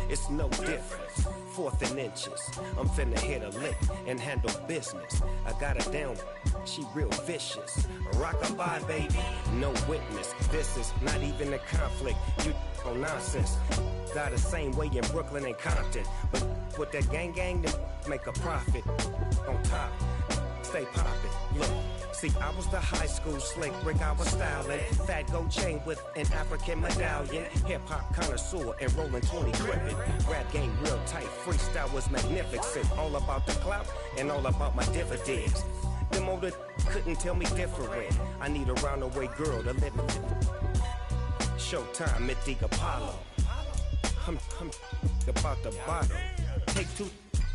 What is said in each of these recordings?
it's no difference. 4th and inches, I'm finna hit a lick and handle business. I got her down, she real vicious. Rock-a-bye, baby, no witness. This is not even a conflict, you on nonsense. Got the same way in Brooklyn and Compton, but with that gang, then make a profit. On top, stay poppin', look. See, I was the high school slick brick, I was styling. Fat gold chain with an African medallion. Hip-hop connoisseur and rolling 20 gripping. Rap game real tight, freestyle was magnificent. All about the clout and all about my dividends. Them older couldn't tell me different. I need a roundaway girl to live in. Showtime, Mythic Apollo. I'm about the bottle. Take 2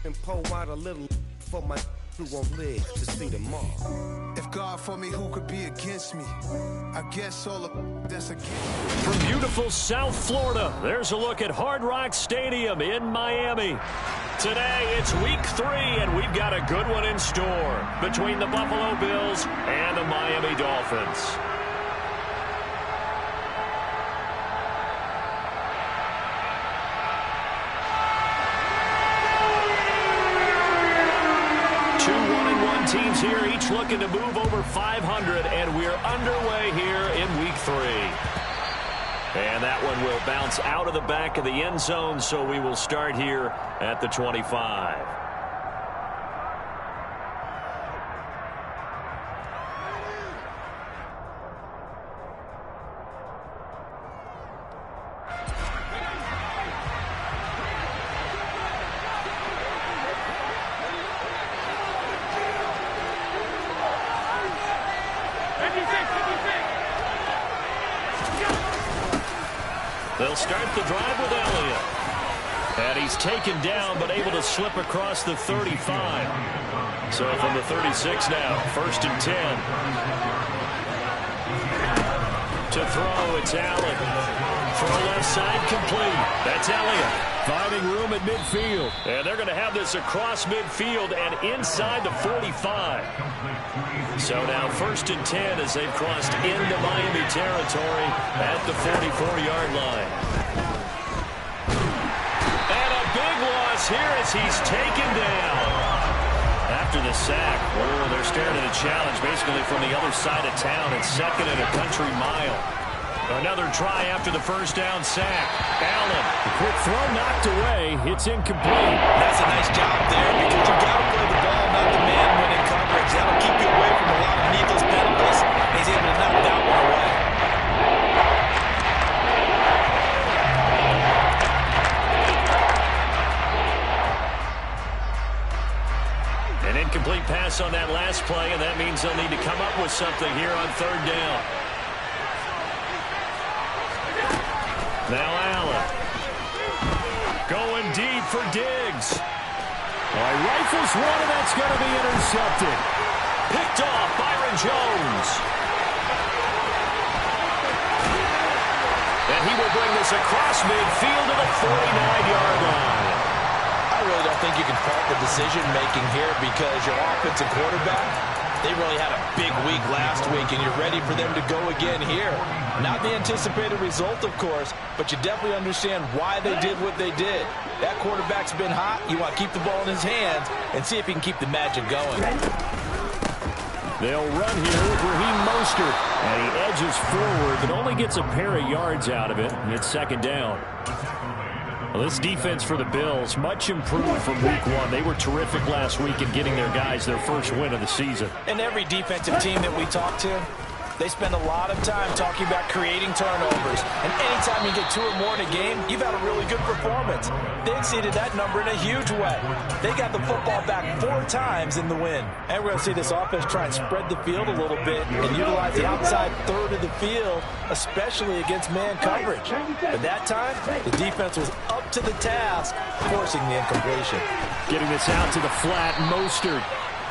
and pour out a little for my who won't live to see tomorrow. If God for me, who could be against me? I guess all of that's against me. From beautiful South Florida, there's a look at Hard Rock Stadium in Miami. Today, it's week 3, and we've got a good one in store between the Buffalo Bills and the Miami Dolphins. Teams here, each looking to move over 500, and we're underway here in week 3. And that one will bounce out of the back of the end zone, so we will start here at the 25. They'll start the drive with Elliott. And he's taken down, but able to slip across the 35. So from the 36 now, 1st and 10. To throw, it's Allen. Throw left side complete. That's Elliott. Finding room at midfield. And they're going to have this across midfield and inside the 45. So now 1st and 10 as they've crossed into Miami territory at the 44-yard line. And a big loss here as he's taken down. After the sack, they're staring at a challenge basically from the other side of town and 2nd and a country mile. Another try after the 1st down sack. Allen, quick throw knocked away. It's incomplete. That's a nice job there because you got to play the ball, not the man when in coverage. That'll keep you away from a lot of needless penalties. He's able to knock that one away. An incomplete pass on that last play, and that means they'll need to come up with something here on 3rd down. Now Allen. Going deep for Diggs. Rifles one, and that's going to be intercepted. Picked off Byron Jones. And he will bring this across midfield to the 49-yard line. I really don't think you can fault the decision-making here because your offensive quarterback, they really had a big week last week, and you're ready for them to go again here. Not the anticipated result, of course, but you definitely understand why they did what they did. That quarterback's been hot. You want to keep the ball in his hands and see if he can keep the magic going. They'll run here with Raheem Mostert, and he edges forward but only gets a pair of yards out of it, and it's 2nd down. Well, this defense for the Bills, much improved from week 1. They were terrific last week in getting their guys their first win of the season. And every defensive team that we talk to, they spend a lot of time talking about creating turnovers. And anytime you get 2 or more in a game, you've had a really good performance. They exceeded that number in a huge way. They got the football back 4 times in the win. And we're going to see this offense try and spread the field a little bit and utilize the outside third of the field, especially against man coverage. But that time, the defense was up to the task, forcing the incompletion. Getting this out to the flat, Mostert.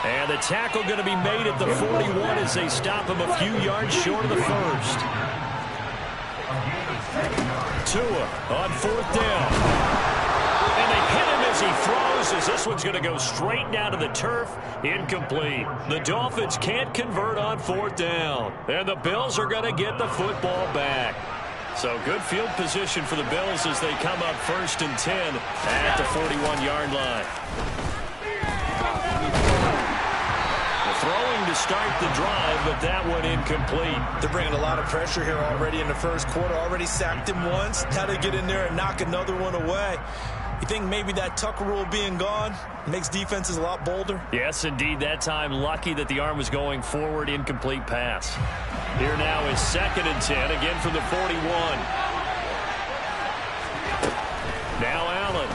And the tackle going to be made at the 41 as they stop him a few yards short of the 1st. Tua on 4th down. And they hit him as he throws as this one's going to go straight down to the turf. Incomplete. The Dolphins can't convert on 4th down. And the Bills are going to get the football back. So good field position for the Bills as they come up 1st and 10 at the 41-yard line. Throwing to start the drive, but that one incomplete. They're bringing a lot of pressure here already in the first quarter. Already sacked him once. Now they get in there and knock another one away. You think maybe that Tucker rule being gone makes defenses a lot bolder? Yes, indeed. That time, lucky that the arm was going forward. Incomplete pass. Here now is 2nd and 10, again from the 41. Now Allen.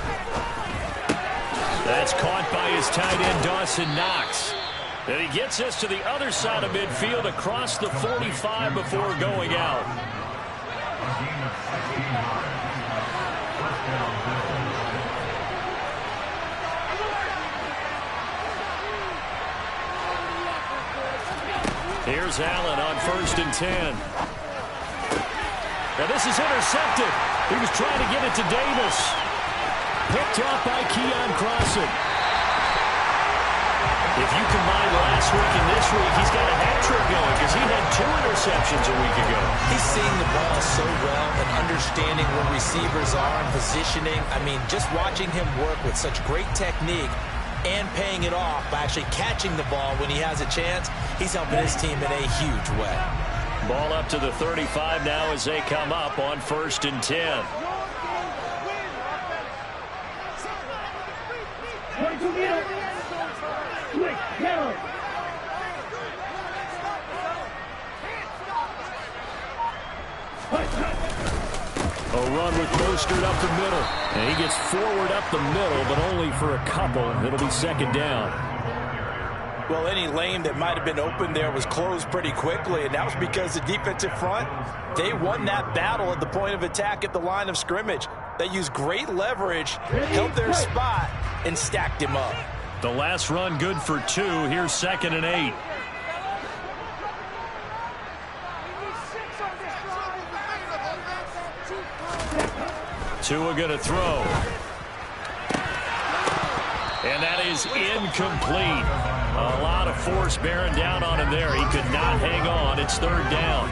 That's caught by his tight end, Dawson Knox. And he gets us to the other side of midfield across the 45 before going out. Here's Allen on 1st and 10. Now this is intercepted. He was trying to get it to Davis. Picked off by Keon Crossen. If you combine last week and this week, he's got a hat trick going because he had 2 interceptions a week ago. He's seeing the ball so well and understanding where receivers are and positioning. I mean, just watching him work with such great technique and paying it off by actually catching the ball when he has a chance, he's helping his team in a huge way. Ball up to the 35 now as they come up on 1st and 10. A run with Mostert up the middle. And he gets forward up the middle, but only for a couple. It'll be 2nd down. Well, any lane that might have been open there was closed pretty quickly, and that was because the defensive front, they won that battle at the point of attack at the line of scrimmage. They used great leverage, held their spot, and stacked him up. The last run good for 2. Here's 2nd and 8. Tua going to throw. And that is incomplete. A lot of force bearing down on him there. He could not hang on. It's 3rd down.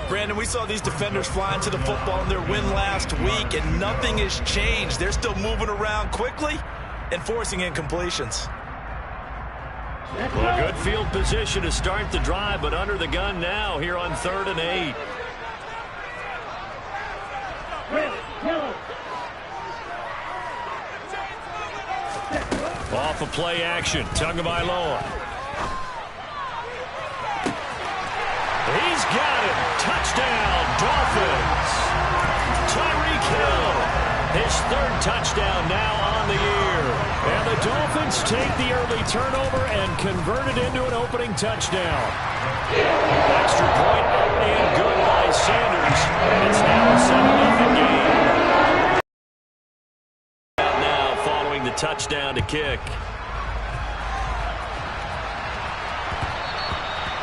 Brandon, we saw these defenders flying to the football in their win last week, and nothing has changed. They're still moving around quickly and forcing incompletions. Well, good field position to start the drive, but under the gun now here on 3rd and 8. Off of play action, Tagovailoa. He's got it. Touchdown, Dolphins. Tyreek Hill, his 3rd touchdown now on the year. And the Dolphins take the early turnover and convert it into an opening touchdown. Extra point up and good by Sanders. And it's now a 7-0 game. Now following the touchdown to kick.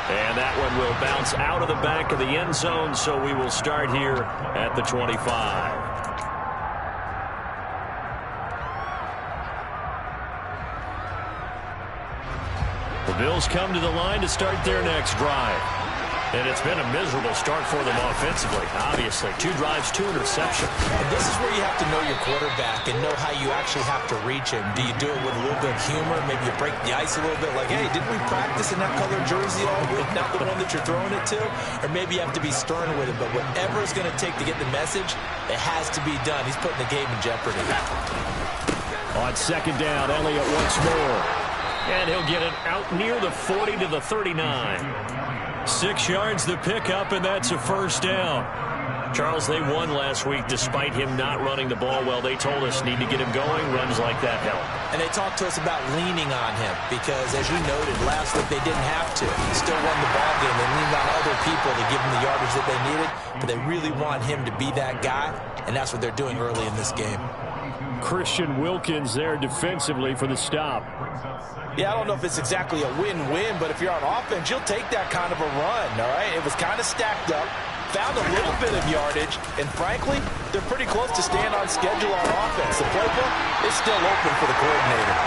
And that one will bounce out of the back of the end zone, so we will start here at the 25. The Bills come to the line to start their next drive. And it's been a miserable start for them offensively, obviously. 2 drives, 2 interceptions. And this is where you have to know your quarterback and know how you actually have to reach him. Do you do it with a little bit of humor? Maybe you break the ice a little bit like, hey, didn't we practice in that color jersey all week, not the one that you're throwing it to? Or maybe you have to be stern with him. But whatever it's going to take to get the message, it has to be done. He's putting the game in jeopardy. On 2nd down, Elliott once more. And he'll get it out near the 40 to the 39. 6 yards the pickup, and that's a 1st down. Charles, they won last week despite him not running the ball well. They told us need to get him going. Runs like that help. And they talked to us about leaning on him because, as you noted, last week they didn't have to. They still won the ball game. They leaned on other people to give them the yardage that they needed, but they really want him to be that guy, and that's what they're doing early in this game. Christian Wilkins there defensively for the stop. Yeah, I don't know if it's exactly a win-win, but if you're on offense, you'll take that kind of a run, all right? It was kind of stacked up, found a little bit of yardage, and frankly, they're pretty close to staying on schedule on offense. The playbook is still open for the coordinator.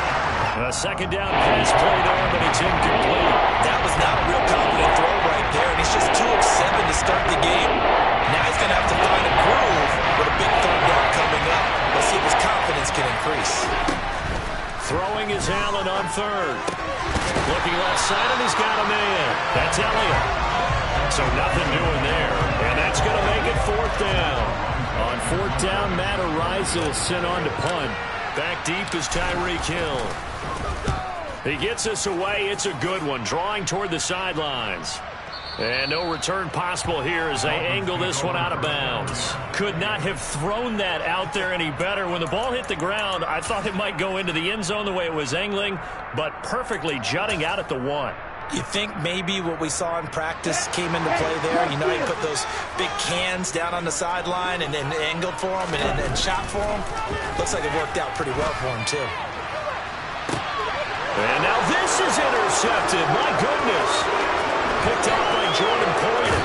A second down pass play there, but it's incomplete. That was not a real confident throw right there, and he's just 2 of 7 to start the game. Now he's going to have to find a groove with a big third down coming up. Let's see if his confidence can increase. Throwing is Allen on third. Looking left side, and he's got a man. That's Elliott. So nothing doing there, and that's going to make it fourth down. On fourth down, Matt Araiza sent on to punt. Back deep is Tyreek Hill. He gets us away. It's a good one, drawing toward the sidelines. And no return possible here as they angle this one out of bounds. Could not have thrown that out there any better. When the ball hit the ground, I thought it might go into the end zone the way it was angling, but perfectly jutting out at the 1. You think maybe what we saw in practice came into play there? You know, he put those big cans down on the sideline and then angled for him and shot for him. Looks like it worked out pretty well for him, too. And now this is intercepted. My goodness. Picked off by Jordan Poyer.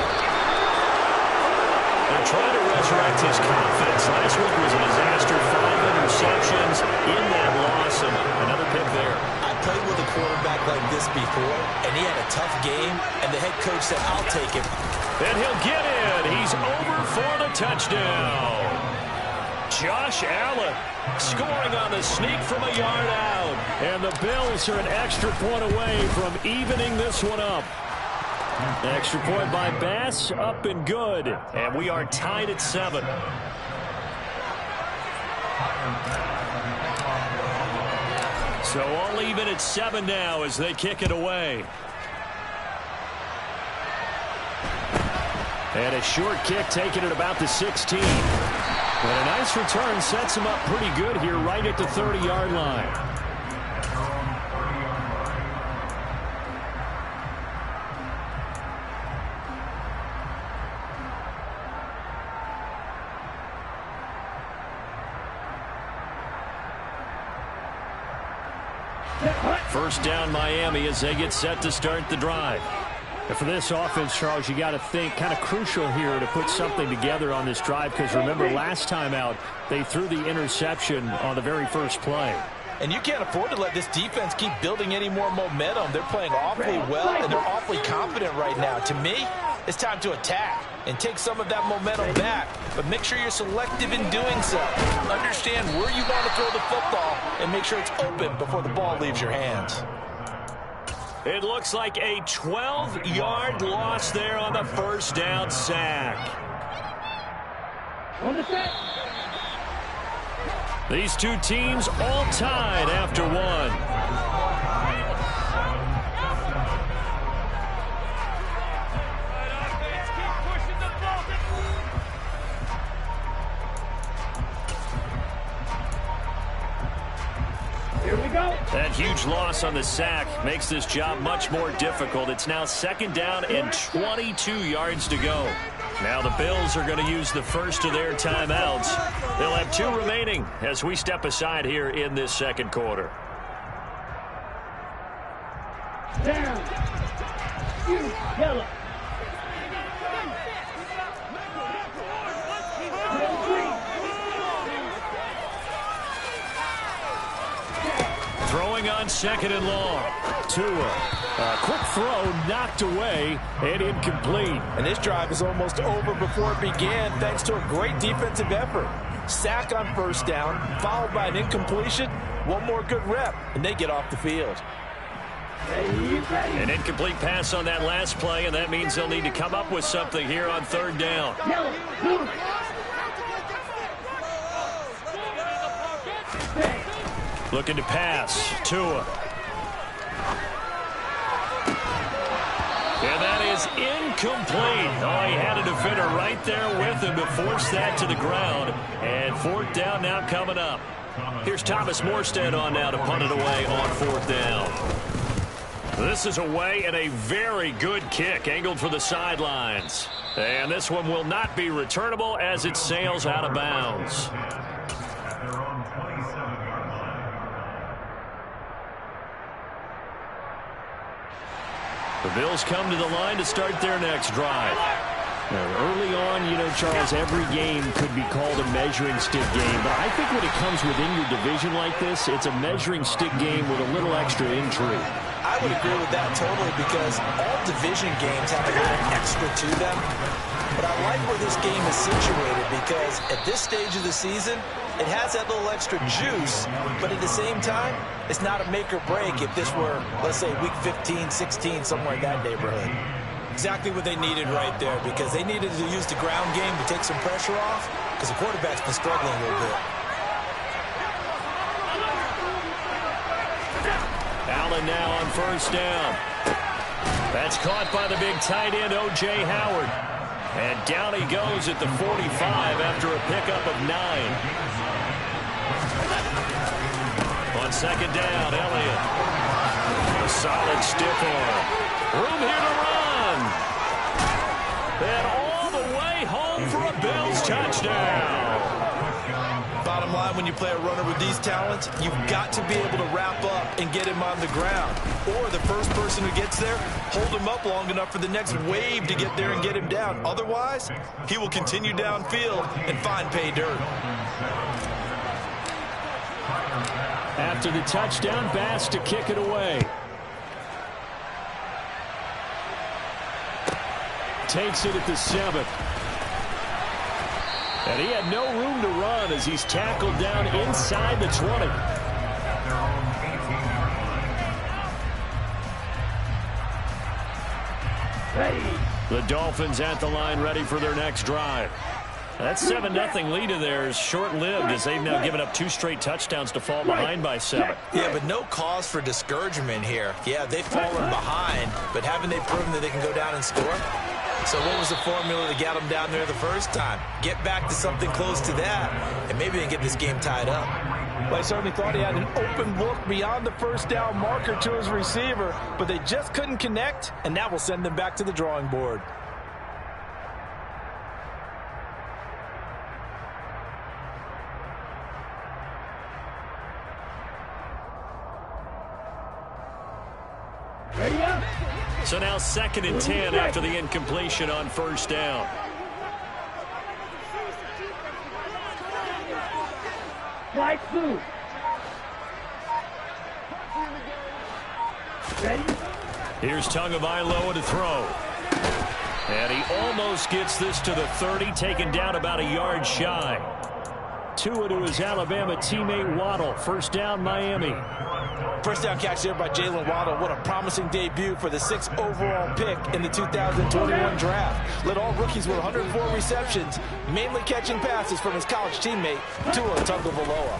They're trying to resurrect his confidence. Last week was a disaster. 5 interceptions in that loss, and another pick there. I played with a quarterback like this before, and he had a tough game, and the head coach said, I'll take him. And he'll get in. He's over for the touchdown. Josh Allen scoring on the sneak from a yard out. And the Bills are an extra point away from evening this one up. Extra point by Bass, up and good. And we are tied at 7. So all even at 7 now as they kick it away. And a short kick taken at about the 16. And a nice return sets him up pretty good here right at the 30-yard line. First down Miami as they get set to start the drive. And for this offense, Charles, you got to think kind of crucial here to put something together on this drive, because remember last time out they threw the interception on the very first play. And you can't afford to let this defense keep building any more momentum. They're playing awfully well, and they're awfully confident right now. To me, it's time to attack and take some of that momentum back. But make sure you're selective in doing so. Understand where you want to throw the football and make sure it's open before the ball leaves your hands. It looks like a 12-yard loss there on the first down sack. On the set. These two teams all tied after one. That huge loss on the sack makes this job much more difficult. It's now second down and 22 yards to go. Now the Bills are going to use the first of their timeouts. They'll have 2 remaining as we step aside here in this second quarter. Down. Yellow. Throwing on second and long. Tua. A quick throw knocked away and incomplete. And this drive is almost over before it began thanks to a great defensive effort. Sack on first down, followed by an incompletion. One more good rep, and they get off the field. An incomplete pass on that last play, and that means they'll need to come up with something here on third down. Looking to pass. Tua. And that is incomplete. Oh, he had a defender right there with him to force that to the ground. And fourth down now coming up. Here's Thomas Morstead on now to punt it away on fourth down. This is away and a very good kick angled for the sidelines. And this one will not be returnable as it sails out of bounds. The Bills come to the line to start their next drive. Early on, you know, Charles, every game could be called a measuring stick game. But I think when it comes within your division like this, it's a measuring stick game with a little extra intrigue. I would agree with that totally because all division games have a little extra to them. But I like where this game is situated because at this stage of the season, it has that little extra juice. But at the same time, it's not a make or break if this were, let's say, week 15, 16, somewhere in that neighborhood. Exactly what they needed right there because they needed to use the ground game to take some pressure off because the quarterback's been struggling a little bit. Allen now on first down. That's caught by the big tight end, O.J. Howard. And down he goes at the 45 after a pickup of 9. On second down, Elliott. A solid stiff arm. Room here to run. And all the way home for a Bills touchdown. Bottom line, when you play a runner with these talents, you've got to be able to wrap up and get him on the ground. Or the first person who gets there, hold him up long enough for the next wave to get there and get him down. Otherwise, he will continue downfield and find pay dirt. After the touchdown, Bass to kick it away. Takes it at the 7. And he had no room to run as he's tackled down inside the 20. The Dolphins at the line ready for their next drive. That 7-0 lead of theirs short-lived as they've now given up 2 straight touchdowns to fall behind by 7. Yeah, but no cause for discouragement here. Yeah, they've fallen behind, but haven't they proven that they can go down and score? So what was the formula to get them down there the first time? Get back to something close to that, and maybe they can get this game tied up. Well, I certainly thought he had an open look beyond the first down marker to his receiver, but they just couldn't connect, and that will send them back to the drawing board. So now 2nd and 10 after the incompletion on first down. White blue. Ready? Here's Tagovailoa to throw. And he almost gets this to the 30, taken down about a yard shy. Tua to his Alabama teammate Waddle. First down, Miami. First down catch there by Jalen Waddle. What a promising debut for the 6th overall pick in the 2021 draft. Led all rookies with 104 receptions, mainly catching passes from his college teammate, Tua Tagovailoa.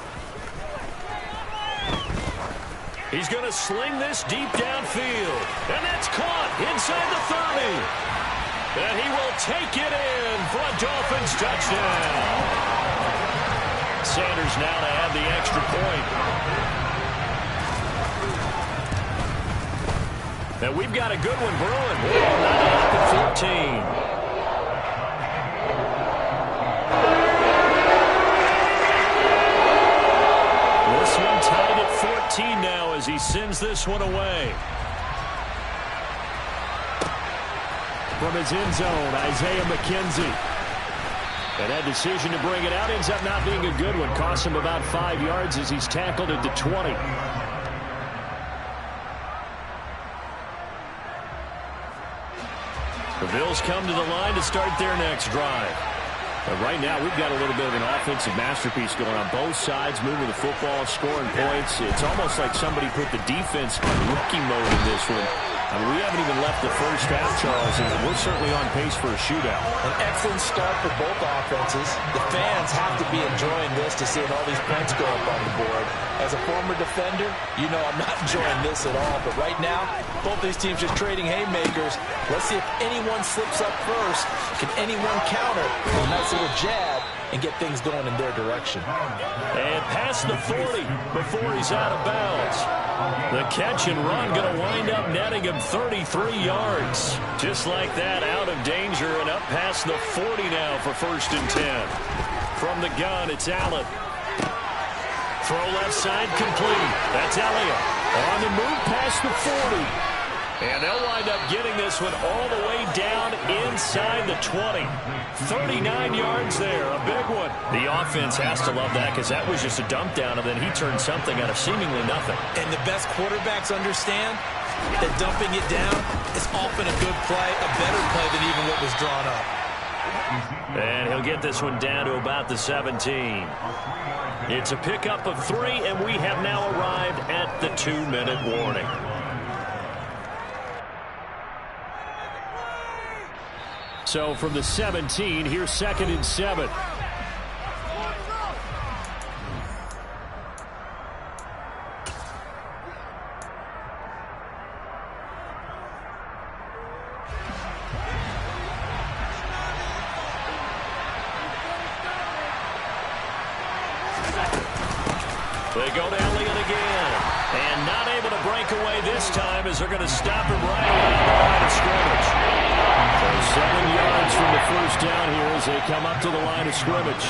He's going to sling this deep downfield. And that's caught inside the 30. And he will take it in for a Dolphins touchdown. Sanders now to add the extra point. Now we've got a good one brewing. 14. This one tied at 14 now as he sends this one away. From his end zone, Isaiah McKenzie. And that decision to bring it out ends up not being a good one. Costs him about 5 yards as he's tackled at the 20. The Bills come to the line to start their next drive. But right now, we've got a little bit of an offensive masterpiece going on both sides, moving the football, scoring points. It's almost like somebody put the defense on rookie mode in this one. I mean, we haven't even left the first half, Charles, and we're certainly on pace for a shootout. An excellent start for both offenses. The fans have to be enjoying this to seeing all these points go up on the board. As a former defender, you know I'm not enjoying this at all. But right now, both these teams just trading haymakers. Let's see if anyone slips up first. Can anyone counter a nice little jab and get things going in their direction? And past the 40 before he's out of bounds. The catch and run going to wind up netting him 33 yards. Just like that, out of danger and up past the 40 now for 1st and 10. From the gun, it's Allen. Throw left side complete. That's Elliott. On the move past the 40. And they'll wind up getting this one all the way down inside the 20. 39 yards there, a big one. The offense has to love that because that was just a dump down, and then he turned something out of seemingly nothing. And the best quarterbacks understand that dumping it down is often a good play, a better play than even what was drawn up. And he'll get this one down to about the 17. It's a pickup of 3, and we have now arrived at the 2-minute warning. So from the 17, here's 2nd and 7. They go to Elliott again. And not able to break away this time as they're going to stop him right around the line of scrimmage. So 7 yards from the first down here as they come up to the line of scrimmage.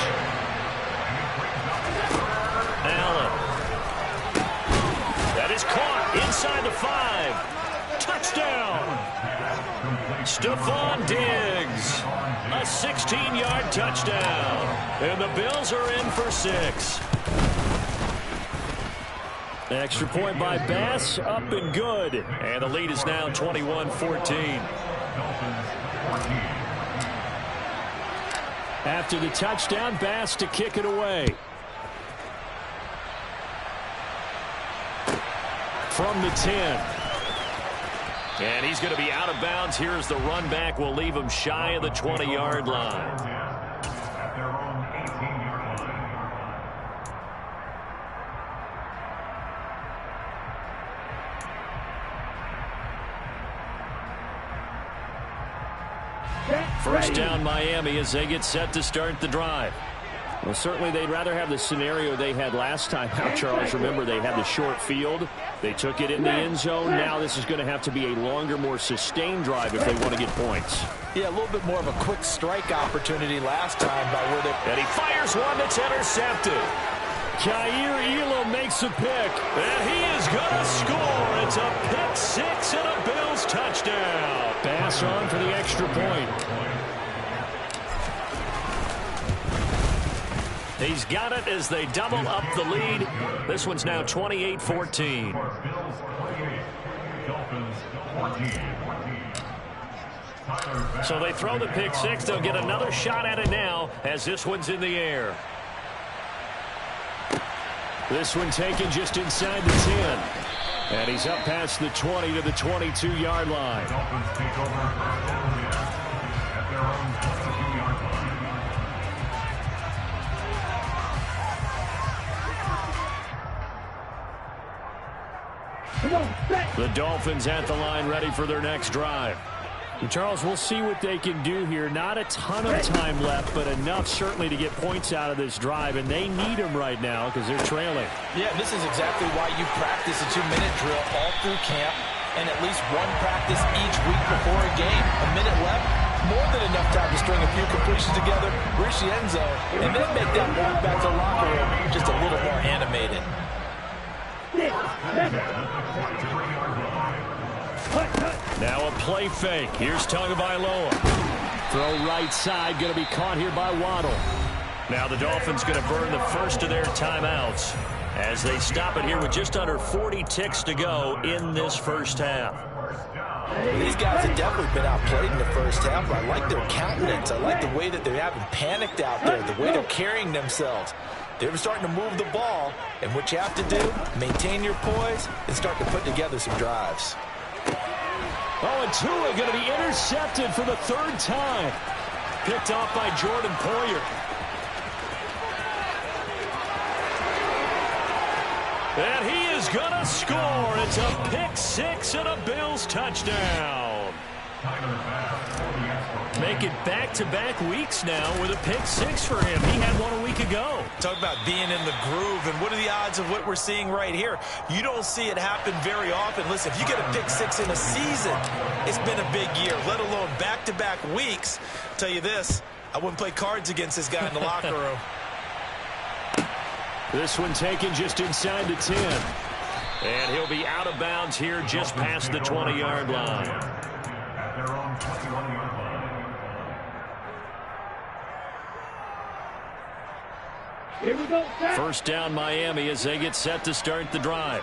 Allen. That is caught inside the 5. Touchdown. Stephon Diggs. A 16-yard touchdown. And the Bills are in for 6. Extra point by Bass, up and good. And the lead is now 21-14. After the touchdown, Bass to kick it away. From the 10. And he's going to be out of bounds. Here's the run back. Will leave him shy of the 20-yard line. First down Miami as they get set to start the drive. Well, certainly they'd rather have the scenario they had last time out, Charles. Remember, they had the short field. They took it in the end zone. Now this is going to have to be a longer, more sustained drive if they want to get points. Yeah, a little bit more of a quick strike opportunity last time by where they... And he fires one that's intercepted. Kaiir Elam makes a pick, and he is going to score. It's a pick 6 and a Bills touchdown. Pass on for the extra point. He's got it as they double up the lead. This one's now 28-14. So they throw the pick 6. They'll get another shot at it now as this one's in the air. This one taken just inside the 10. And he's up past the 20 to the 22-yard line. The Dolphins at the line ready for their next drive. And Charles, we'll see what they can do here. Not a ton of time left, but enough certainly to get points out of this drive, and they need them right now because they're trailing. Yeah, this is exactly why you practice a 2-minute drill all through camp and at least one practice each week before a game. A minute left, more than enough time to string a few completions together, reach the end zone, and then make that walk back to the locker room just a little more animated. Now a play fake. Here's Tagovailoa. Throw right side. Going to be caught here by Waddle. Now the Dolphins going to burn the first of their timeouts as they stop it here with just under 40 ticks to go in this first half. These guys have definitely been outplayed in the first half. I like their countenance. I like the way that they haven't panicked out there, the way they're carrying themselves. They're starting to move the ball, and what you have to do, maintain your poise and start to put together some drives. Oh, and Tua going to be intercepted for the third time. Picked off by Jordan Poyer. And he is going to score. It's a pick 6 and a Bills touchdown. Make it back-to-back weeks now with a pick 6 for him. He had one a week ago. Talk about being in the groove, and what are the odds of what we're seeing right here? You don't see it happen very often. Listen, if you get a pick 6 in a season, it's been a big year, let alone back-to-back weeks. I'll tell you this, I wouldn't play cards against this guy in the locker room. This one taken just inside the 10. And he'll be out of bounds here just past the 20-yard line. At their own 21-yard line. Here we go. First down Miami as they get set to start the drive.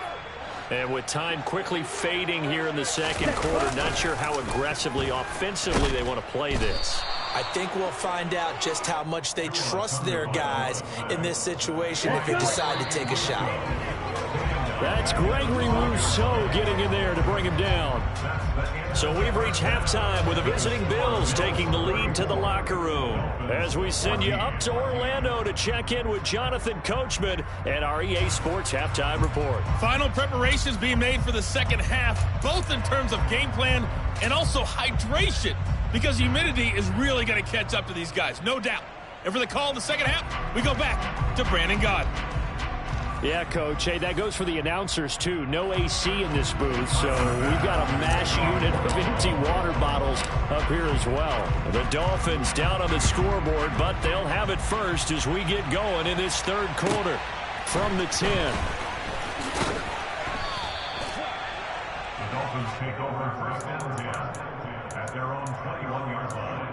And with time quickly fading here in the second quarter, not sure how aggressively, offensively they want to play this. I think we'll find out just how much they trust their guys in this situation if they decide to take a shot. That's Gregory Rousseau getting in there to bring him down. So we've reached halftime with the visiting Bills taking the lead to the locker room. As we send you up to Orlando to check in with Jonathan Coachman and our EA Sports Halftime Report. Final preparations being made for the second half, both in terms of game plan and also hydration, because humidity is really going to catch up to these guys, no doubt. And for the call in the second half, we go back to Brandon Gaudin. Yeah, Coach. Hey, that goes for the announcers, too. No AC in this booth, so we've got a mash unit of empty water bottles up here as well. The Dolphins down on the scoreboard, but they'll have it first as we get going in this third quarter from the 10. The Dolphins take over first and 10 at their own 21-yard line.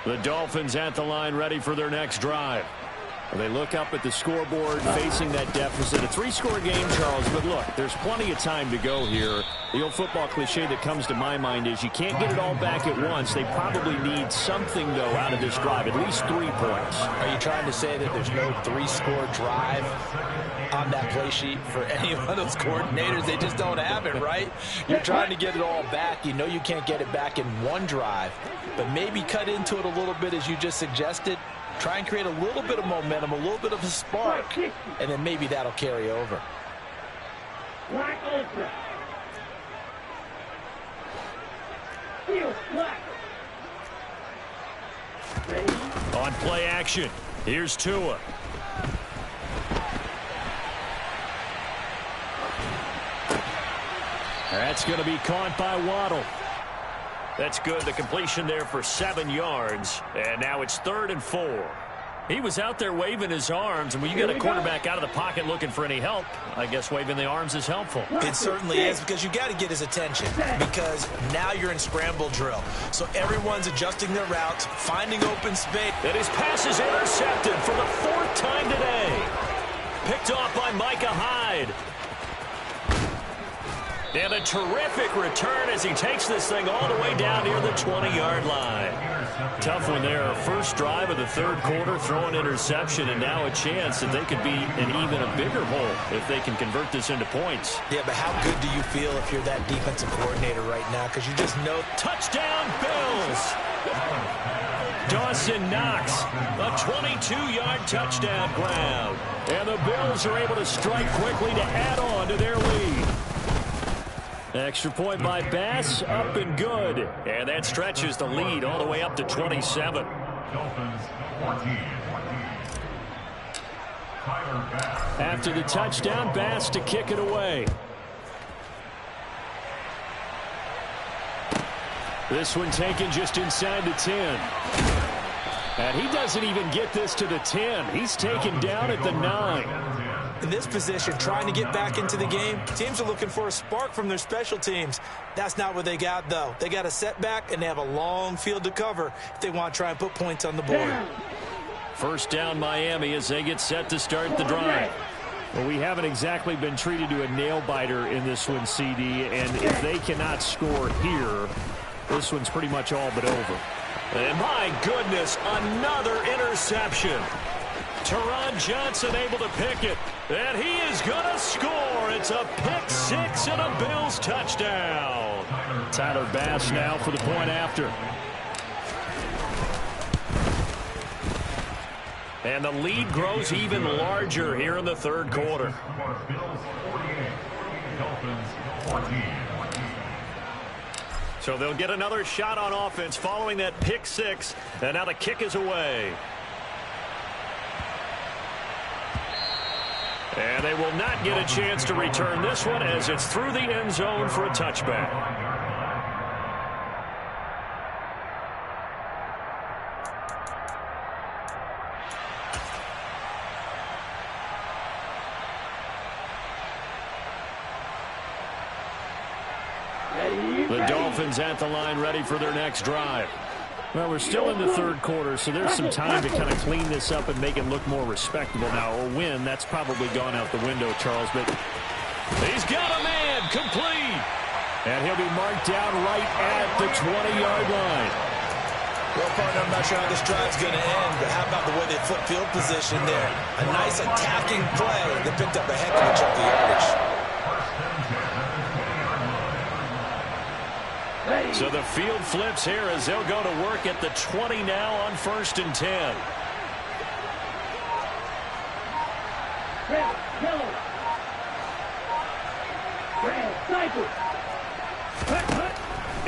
The Dolphins at the line ready for their next drive. They look up at the scoreboard facing that deficit. A three-score game, Charles, but look, there's plenty of time to go here. The old football cliche that comes to my mind is you can't get it all back at once. They probably need something, though, out of this drive, at least 3 points. Are you trying to say that there's no three-score drive on that play sheet for any one of those coordinators? They just don't have it, right? You're trying to get it all back. You know you can't get it back in one drive, but maybe cut into it a little bit as you just suggested. Try and create a little bit of momentum, a little bit of a spark, and then maybe that'll carry over. On play action, here's Tua. That's going to be caught by Waddle. That's good. The completion there for 7 yards. And now it's 3rd and 4. He was out there waving his arms, and when you got a quarterback out of the pocket looking for any help, I guess waving the arms is helpful. It certainly is, because you got to get his attention, because now you're in scramble drill. So everyone's adjusting their routes, finding open space. And his pass is intercepted for the 4th time today. Picked off by Micah Hyde. And a terrific return as he takes this thing all the way down near the 20-yard line. Tough one there. First drive of the third quarter, throw an interception, and now a chance that they could be in even a bigger hole if they can convert this into points. Yeah, but how good do you feel if you're that defensive coordinator right now? Because you just know. Touchdown, Bills! Dawson Knox, a 22-yard touchdown grab. And the Bills are able to strike quickly to add on to their lead. Extra point by Bass, up and good. And that stretches the lead all the way up to 27. Dolphins 14. After the touchdown, Bass to kick it away. This one taken just inside the 10. And he doesn't even get this to the 10. He's taken down at the 9. In this position, trying to get back into the game, teams are looking for a spark from their special teams. That's not what they got, though. They got a setback, and they have a long field to cover if they want to try and put points on the board. First down, Miami, as they get set to start the drive. Well, we haven't exactly been treated to a nail-biter in this one, CD, and if they cannot score here, this one's pretty much all but over. And my goodness, another interception. Teron Johnson able to pick it, and he is going to score. It's a pick six and a Bills touchdown. Tyler Bass now for the point after. And the lead grows even larger here in the third quarter. Bills 48, Dolphins 14. So they'll get another shot on offense following that pick six, and now the kick is away. And they will not get a chance to return this one as it's through the end zone for a touchback. The Dolphins at the line ready for their next drive. Well, we're still in the third quarter, so there's some time to kind of clean this up and make it look more respectable. Now, a win, that's probably gone out the window, Charles, but he's got a man complete. And he'll be marked down right at the 20-yard line. Well, partner, I'm not sure how this drive's going to end, but how about the way they flip field position there? A nice attacking play that picked up a heck of a chunk of yardage. So the field flips here as they'll go to work at the 20 now on 1st and 10.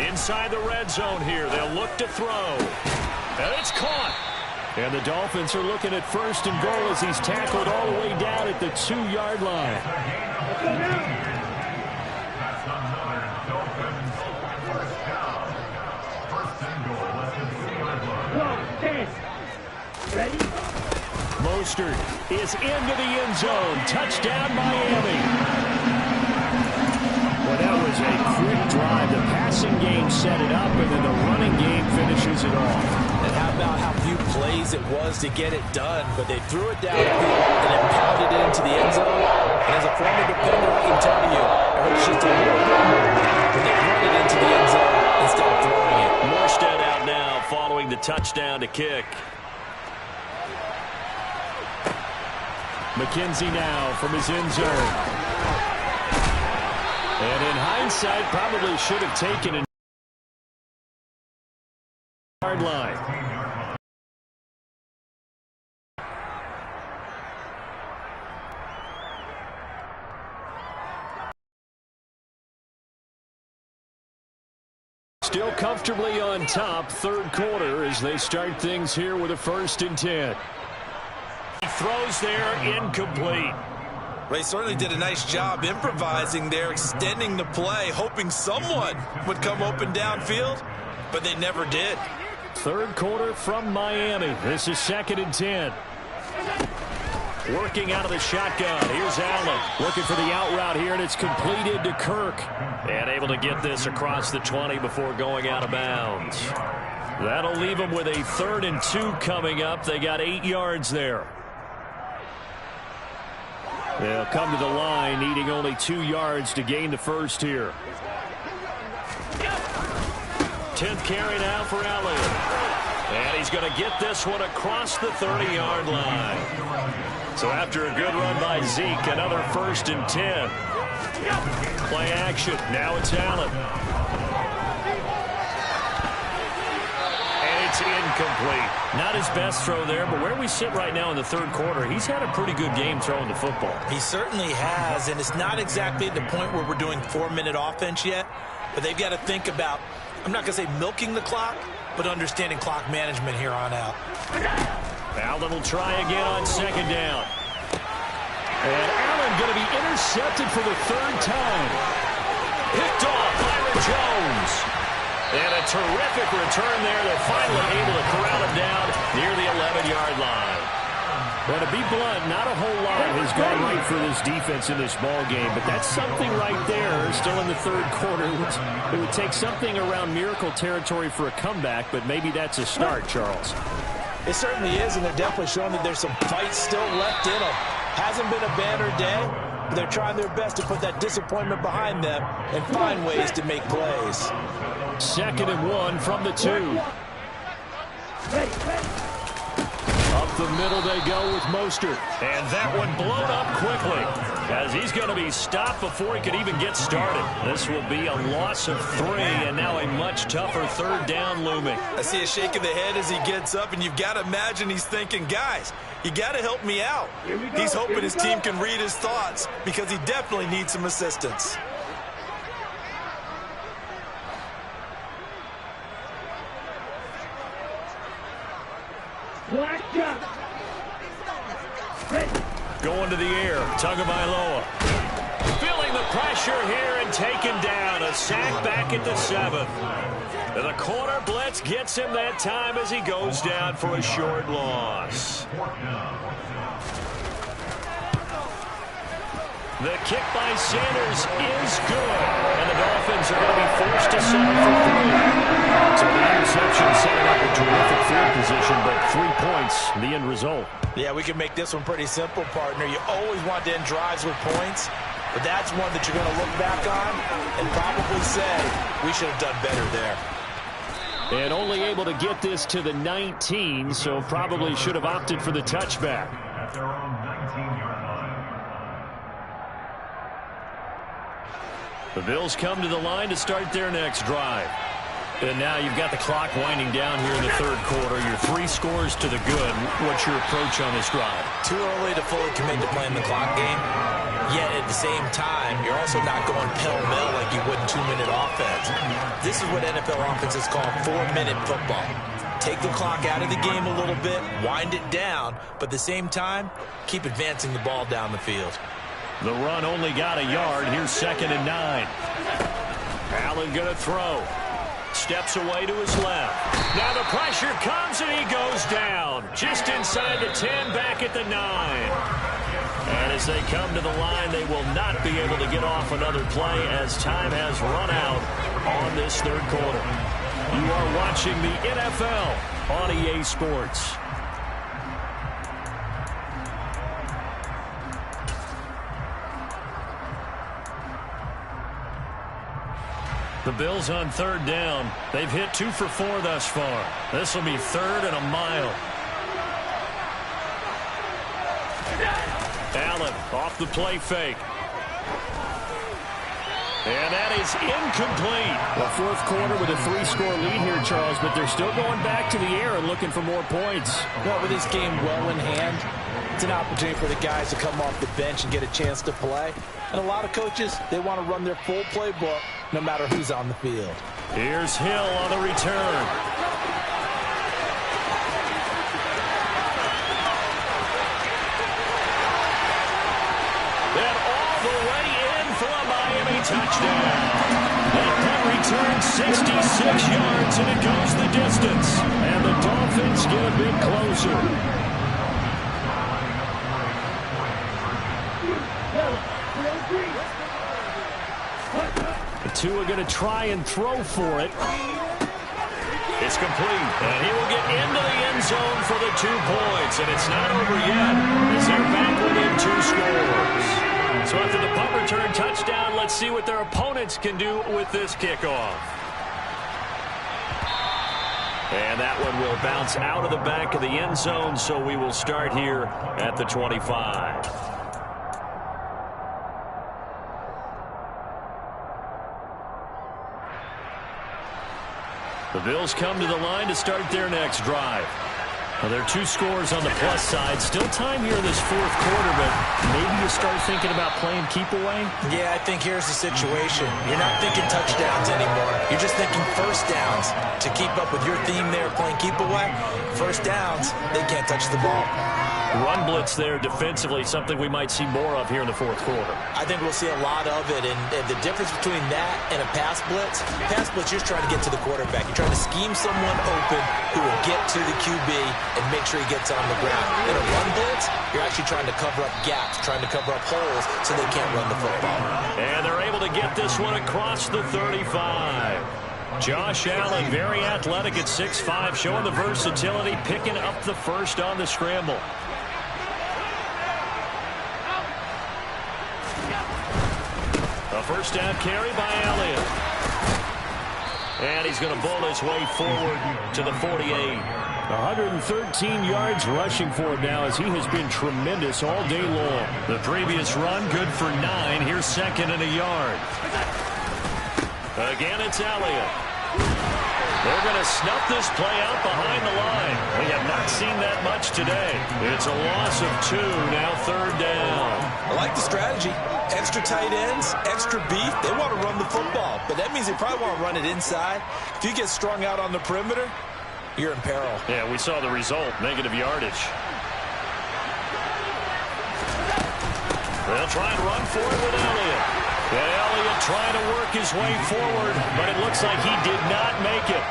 Inside the red zone here. They'll look to throw. And it's caught. And the Dolphins are looking at 1st and goal as he's tackled all the way down at the 2-yard line. Mostert is into the end zone. Touchdown, Miami. Well, that was a quick drive. The passing game set it up, and then the running game finishes it off. And how about how few plays it was to get it done? But they threw it down and then pounded it into the end zone. And as a former defender, I can tell you, it hurts just a little bit more when they run it into the end zone instead of throwing it. Morstead out now following the touchdown to kick. McKenzie now from his end zone. And in hindsight, probably should have taken a yard line. Still comfortably on top, third quarter, as they start things here with a 1st and 10. He throws there, incomplete. They certainly did a nice job improvising there, extending the play, hoping someone would come open downfield, but they never did. Third quarter from Miami. This is 2nd and 10. Working out of the shotgun. Here's Allen looking for the out route here, and it's completed to Kirk. And able to get this across the 20 before going out of bounds. That'll leave them with a 3rd and 2 coming up. They got 8 yards there. They'll come to the line, needing only 2 yards to gain the first here. 10th carry now for Elliott. And he's going to get this one across the 30-yard line. So after a good run by Zeke, another 1st and 10. Play action. Now it's Allen. And it's incomplete. Not his best throw there, but where we sit right now in the third quarter, he's had a pretty good game throwing the football. He certainly has, and it's not exactly at the point where we're doing 4-minute offense yet, but they've got to think about, I'm not going to say milking the clock, but understanding clock management here on out. Allen will try again on 2nd down. And Allen going to be intercepted for the 3rd time. Picked off Byron Jones. And a terrific return there. They're finally able to corral him down near the 11-yard line. Well, to be blunt, not a whole lot has gone right for this defense in this ball game, but that's something right there. Still in the third quarter. It would take something around miracle territory for a comeback, but maybe that's a start, Charles. It certainly is, and they're definitely showing that there's some fight still left in them. Hasn't been a banner day, but they're trying their best to put that disappointment behind them and find ways to make plays. 2nd and 1 from the 2. Up the middle they go with Mostert. And that one blown up quickly as he's going to be stopped before he could even get started. This will be a loss of 3 and now a much tougher 3rd down looming. I see a shake of the head as he gets up, and you've got to imagine he's thinking, guys, you got to help me out. He's hoping his team can read his thoughts because he definitely needs some assistance. Going to the air, Tagovailoa. Feeling the pressure here and taken down. A sack back at the 7th. And the corner blitz gets him that time as he goes down for a short loss. The kick by Sanders is good. And the Dolphins are going to be forced to settle for 3. So the interception setting up a terrific field position, but 3 points, the end result. Yeah, we can make this one pretty simple, partner. You always want to end drives with points, but that's one that you're going to look back on and probably say, we should have done better there. And only able to get this to the 19, so probably should have opted for the touchback. At their own 19-yard line. The Bills come to the line to start their next drive. And now you've got the clock winding down here in the third quarter. You're 3 scores to the good. What's your approach on this drive? Too early to fully commit to playing the clock game. Yet at the same time, you're also not going pell-mell like you would in 2-minute offense. This is what NFL offenses call 4-minute football. Take the clock out of the game a little bit, wind it down, but at the same time, keep advancing the ball down the field. The run only got a yard. Here's 2nd and 9. Allen going to throw. Steps away to his left. Now the pressure comes and he goes down. Just inside the 10, back at the 9. And as they come to the line, they will not be able to get off another play as time has run out on this third quarter. You are watching the NFL on EA Sports. The Bills on 3rd down. They've hit 2 for 4 thus far. This will be 3rd and a mile. Allen off the play fake. And that is incomplete. Well, fourth quarter with a 3-score lead here, Charles, but they're still going back to the air and looking for more points. Well, with this game well in hand, it's an opportunity for the guys to come off the bench and get a chance to play. And a lot of coaches, they want to run their full playbook no matter who's on the field. Here's Hill on the return. And all the way in for a Miami touchdown. That punt returns 66 yards, and it goes the distance. And the Dolphins get a bit closer. Tua going to try and throw for it. It's complete. And he will get into the end zone for the 2 points. And it's not over yet as they're back within 2 scores. So after the punt return touchdown, let's see what their opponents can do with this kickoff. And that one will bounce out of the back of the end zone, so we will start here at the 25. The Bills come to the line to start their next drive. Well, there are 2 scores on the plus side. Still time here in this fourth quarter, but maybe you start thinking about playing keep away? Yeah, I think here's the situation. You're not thinking touchdowns anymore. You're just thinking first downs. To keep up with your theme there, playing keep away, first downs, they can't touch the ball. Run blitz there defensively, something we might see more of here in the fourth quarter. I think we'll see a lot of it, and the difference between that and a pass blitz, you're just trying to get to the quarterback. You're trying to scheme someone open who will get to the QB and make sure he gets on the ground. In a run blitz, you're actually trying to cover up gaps, trying to cover up holes so they can't run the football. And they're able to get this one across the 35. Josh Allen, very athletic at 6'5", showing the versatility, picking up the first on the scramble. A first down carry by Elliott. And he's going to bowl his way forward to the 48. 113 yards rushing for him now as he has been tremendous all day long. The previous run good for 9. Here's 2nd and a yard. Again, it's Elliott. They're going to snuff this play out behind the line. We have not seen that much today. It's a loss of 2, now 3rd down. I like the strategy. Extra tight ends, extra beef. They want to run the football, but that means they probably want to run it inside. If you get strung out on the perimeter, you're in peril. Yeah, we saw the result, negative yardage. They'll try and run for it with Elliott. And Elliott trying to work his way forward, but it looks like he did not make it.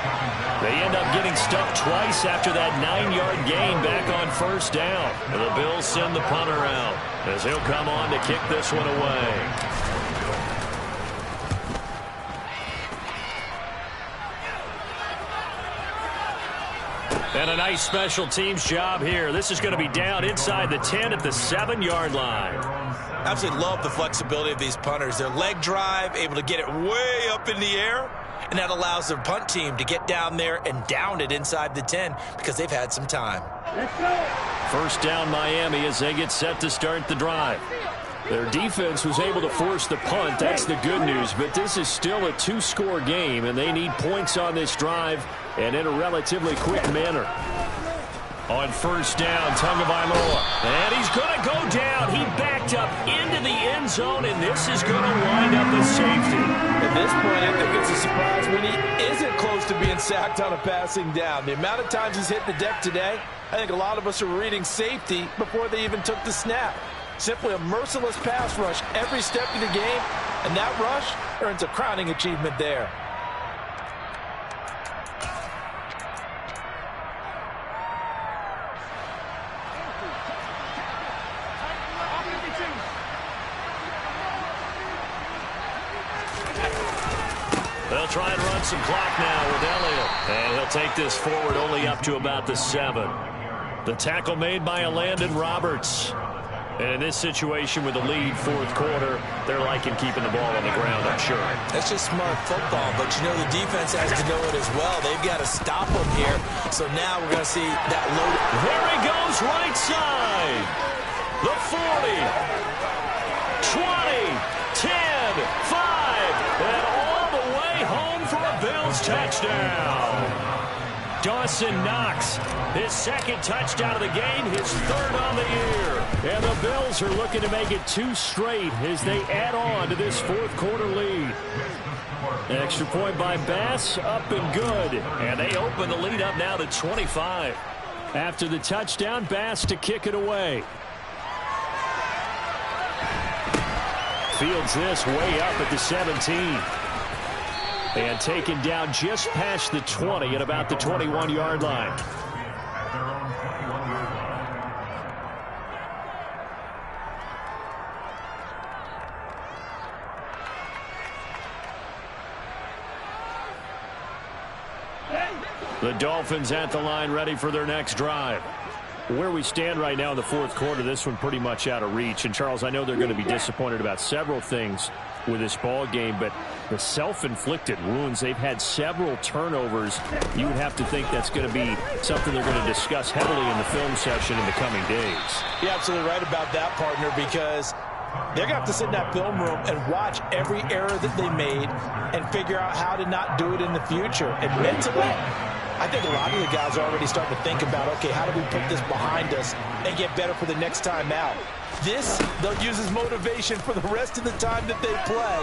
They end up getting stuck twice after that 9-yard gain back on first down. And the Bills send the punter out as he'll come on to kick this one away. And a nice special teams job here. This is going to be down inside the 10 at the 7-yard line. Absolutely love the flexibility of these punters. Their leg drive, able to get it way up in the air, and that allows their punt team to get down there and down it inside the 10 because they've had some time. Let's go. First down Miami as they get set to start the drive. Their defense was able to force the punt. That's the good news, but this is still a 2-score game, and they need points on this drive and in a relatively quick manner. On first down, Tagovailoa. And he's going to go down. He backed up into the end zone, and this is going to wind up a safety. At this point, I think it's a surprise when he isn't close to being sacked on a passing down. The amount of times he's hit the deck today, I think a lot of us are reading safety before they even took the snap. Simply a merciless pass rush every step of the game, and that rush earns a crowning achievement there. They'll try and run some clock now with Elliott. And he'll take this forward only up to about the 7. The tackle made by Landon Roberts. And in this situation with the lead, fourth quarter, they're liking keeping the ball on the ground, I'm sure. That's just smart football, but you know the defense has to know it as well. They've got to stop them here. So now we're going to see that load. There he goes, right side. The 40, 20, 10, 5, and all the way home for a Bills touchdown. Dawson Knox, his second touchdown of the game, his third on the year. And the Bills are looking to make it 2 straight as they add on to this fourth quarter lead. Extra point by Bass, up and good. And they open the lead up now to 25. After the touchdown, Bass to kick it away. Fields this way up at the 17. And taken down just past the 20 at about the 21-yard line. The Dolphins at the line ready for their next drive. Where we stand right now in the fourth quarter, this one pretty much out of reach. And, Charles, I know they're going to be disappointed about several things with this ball game, but the self-inflicted wounds, they've had several turnovers. You would have to think that's going to be something they're going to discuss heavily in the film session in the coming days. You're absolutely right about that, partner, because they're going to have to sit in that film room and watch every error that they made and figure out how to not do it in the future. And mentally, I think a lot of the guys are already starting to think about, okay, how do we put this behind us and get better for the next time out? This, they'll use as motivation for the rest of the time that they play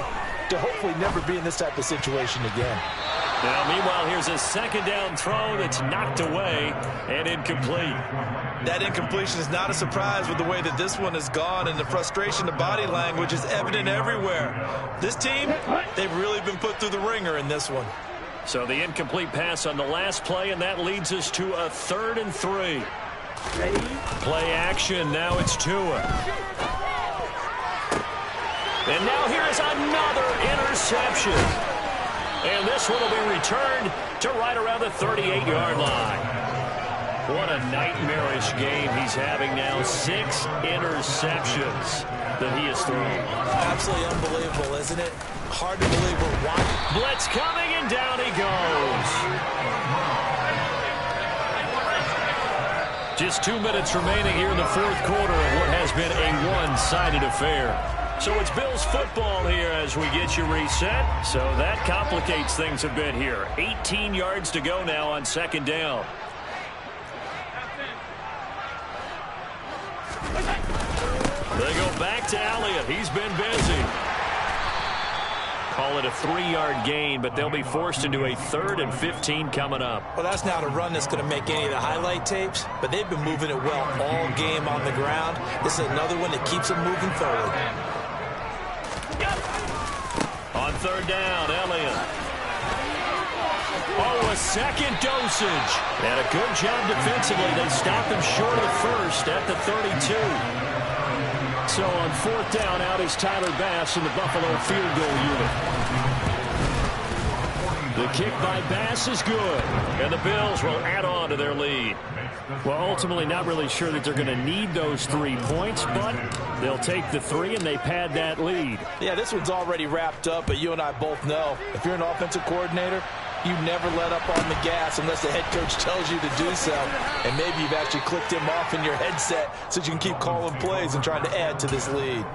to hopefully never be in this type of situation again. Now, meanwhile, here's a second down throw that's knocked away and incomplete. That incompletion is not a surprise with the way that this one has gone, and the frustration, the body language is evident everywhere. This team, they've really been put through the ringer in this one. So the incomplete pass on the last play, and that leads us to a 3rd and 3. Play action. Now it's Tua. And now here is another interception. And this one will be returned to right around the 38-yard line. What a nightmarish game he's having now. 6 interceptions that he has thrown. Absolutely unbelievable, isn't it? Hard to believe we're watching. Blitz coming, and down he goes. Just 2 minutes remaining here in the fourth quarter of what has been a one-sided affair. So it's Bills football here as we get you reset. So that complicates things a bit here. 18 yards to go now on second down. They go back to Elliott. He's been busy. Call it a 3-yard gain, but they'll be forced into a 3rd and 15 coming up. Well, that's not a run that's going to make any of the highlight tapes, but they've been moving it well all game on the ground. This is another one that keeps them moving forward. On third down. Elliott. Oh, a second dosage. And a good job defensively. They stopped him short of the first at the 32. So on fourth down, out is Tyler Bass in the Buffalo field goal unit. The kick by Bass is good. And the Bills will add on to their lead. Well, ultimately not really sure that they're going to need those 3 points, but they'll take the 3 and they pad that lead. Yeah, this one's already wrapped up, but you and I both know if you're an offensive coordinator, you never let up on the gas unless the head coach tells you to do so. And maybe you've actually clicked him off in your headset so you can keep calling plays and trying to add to this lead.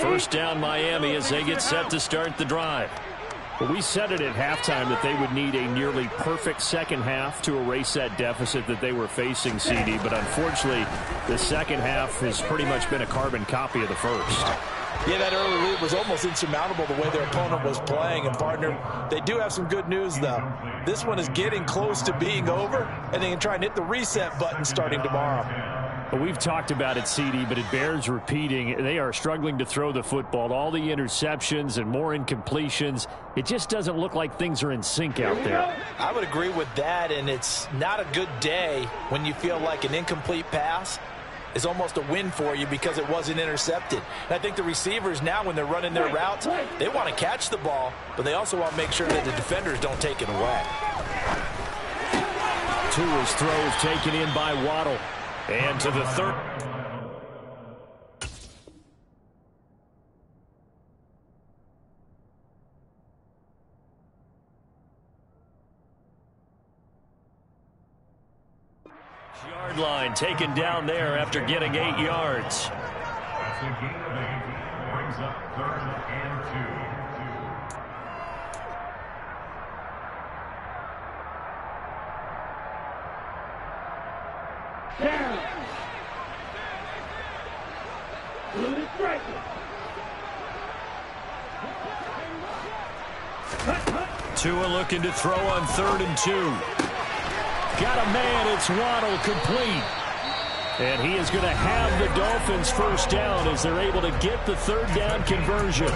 First down Miami as they get set to start the drive. Well, we said it at halftime that they would need a nearly perfect second half to erase that deficit that they were facing, CD. But unfortunately, the second half has pretty much been a carbon copy of the first. Yeah, that early lead was almost insurmountable the way their opponent was playing. And, partner, they do have some good news, though. This one is getting close to being over, and they can try and hit the reset button starting tomorrow. Well, we've talked about it, CD, but it bears repeating. They are struggling to throw the football. All the interceptions and more incompletions. It just doesn't look like things are in sync out there. I would agree with that, and it's not a good day when you feel like an incomplete pass is almost a win for you because it wasn't intercepted. And I think the receivers now, when they're running their routes, they want to catch the ball, but they also want to make sure that the defenders don't take it away. Tua's throw is taken in by Waddle. And to the third. Yard line taken down there after getting 8 yards. That's a gain of 8. Brings up 3rd and 2. Down. Blue striker. Tua looking to throw on 3rd and 2. Got a man, it's Waddle, complete. And he is going to have the Dolphins first down as they're able to get the 3rd down conversion.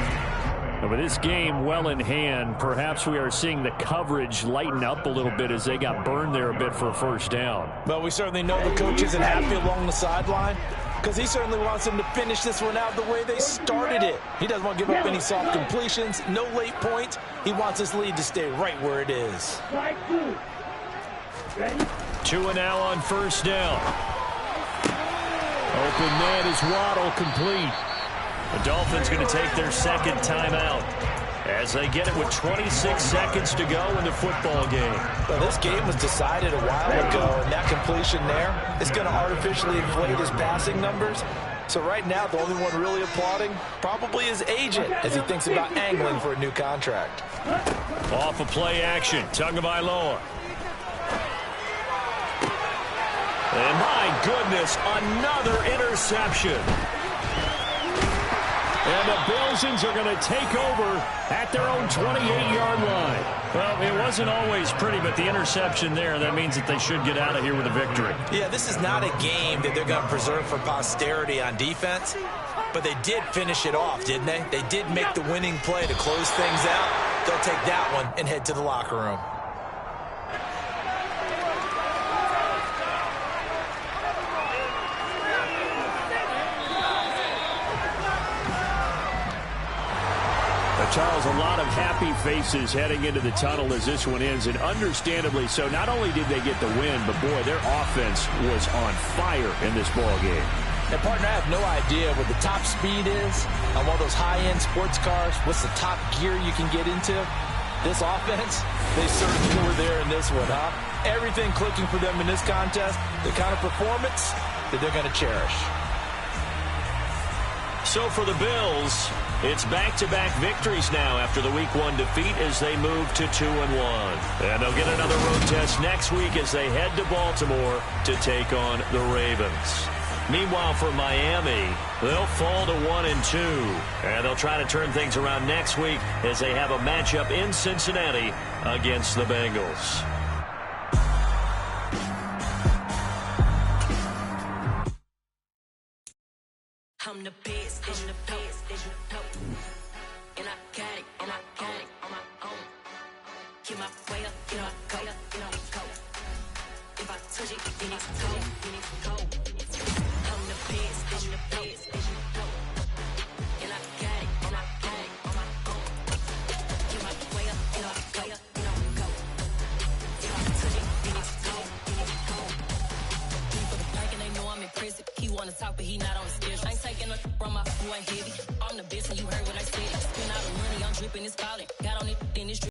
And with this game well in hand, perhaps we are seeing the coverage lighten up a little bit as they got burned there a bit for a first down. Well, we certainly know the coach isn't happy along the sideline because he certainly wants them to finish this one out the way they started it. He doesn't want to give up any soft completions, no late points. He wants his lead to stay right where it is. Tua now on first down. Open man is Waddle, complete. The Dolphins going to take their second timeout as they get it with 26 seconds to go in the football game. Well, this game was decided a while ago, and that completion there is going to artificially inflate his passing numbers. So right now, the only one really applauding probably his agent as he thinks about angling for a new contract. Off of play action, Tagovailoa. And my goodness, another interception. And the Bills are going to take over at their own 28-yard line. Well, it wasn't always pretty, but the interception there, that means that they should get out of here with a victory. Yeah, this is not a game that they're going to preserve for posterity on defense, but they did finish it off, didn't they? They did make the winning play to close things out. They'll take that one and head to the locker room. Charles, a lot of happy faces heading into the tunnel as this one ends, and understandably so. Not only did they get the win, but, boy, their offense was on fire in this ball game. And, partner, I have no idea what the top speed is on one of those high-end sports cars. What's the top gear you can get into? This offense, they certainly were there in this one, huh? Everything clicking for them in this contest, the kind of performance that they're going to cherish. So for the Bills, it's back-to-back victories now after the Week 1 defeat as they move to 2-1. And they'll get another road test next week as they head to Baltimore to take on the Ravens. Meanwhile, for Miami, they'll fall to 1-2. And they'll try to turn things around next week as they have a matchup in Cincinnati against the Bengals. I'm the best, I'm the best, as you know. And I got it, on my own. Get my way up, get my go, go. If I touch it, then it's cold, I'm the best, as you know. And I got it, on my own. Get my way up, get my go, go. If I touch it, then it's cold, for the pack and they know I'm impressive. He wanna talk, but he not on the schedule. I ain't taking a from my, you ain't heavy. I'm the best and you heard what I said. Spend all the money, I'm dripping, it's falling. Got on it, then it's